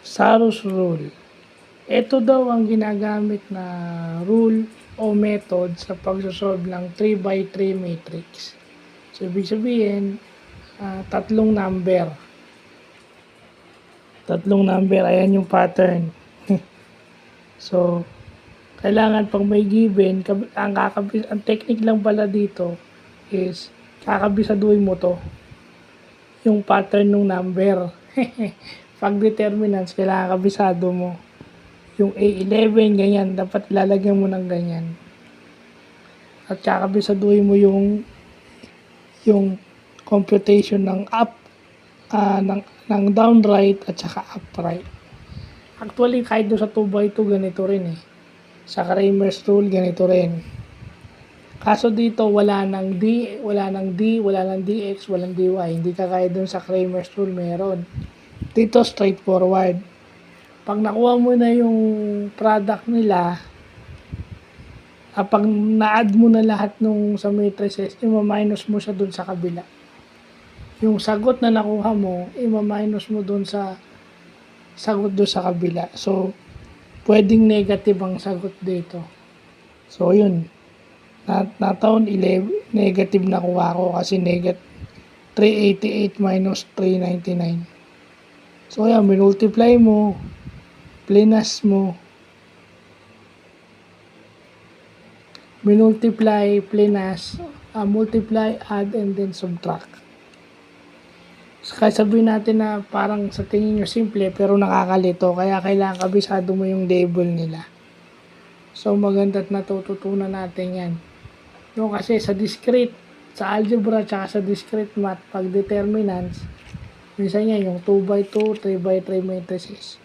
Sarus rule. Ito daw ang ginagamit na rule o method sa pagsosolve ng 3x3 matrix. So, ibig sabihin, tatlong number. Ayan yung pattern. So, kailangan pag may given, ang technique lang pala dito is kakabisaduhin mo to. Yung pattern ng number. Pag determinants, kailangan kabisado mo. Yung A11, ganyan, dapat lalagyan mo ng ganyan. At kakabisaduhin mo yung computation ng ng down right at saka up right. Actually, kahit doon sa 2x2, ganito rin eh. Sa Cramer's rule, ganito rin. Kaso dito, wala nang D, wala nang DX, walang DY. Hindi kagaya doon sa Cramer's rule, meron. Dito, straightforward. Pag nakuha mo na yung product nila, pag na-add mo na lahat nung sa matrices, ima-minus mo siya dun sa kabila. Yung sagot na nakuha mo, ima-minus mo dun sa sagot dun sa kabila. So, pwedeng negative ang sagot dito. So, yun. Nataon 11, negative nakuha ko kasi negative 388 minus 399. So, yan, minultiply mo, plinas mo, minultiply, plinas, multiply, add, and then subtract. So, kaya sabihin natin na parang sa tingin nyo simple pero nakakalito, kaya kailangan kabisado mo yung label nila. So, maganda at natututunan natin yan. No, kasi sa discrete, sa algebra, tsaka sa discrete math, pag determinants, minsan yan yung 2x2, 3x3 matrices.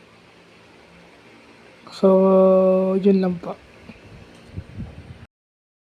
So, yun lang po.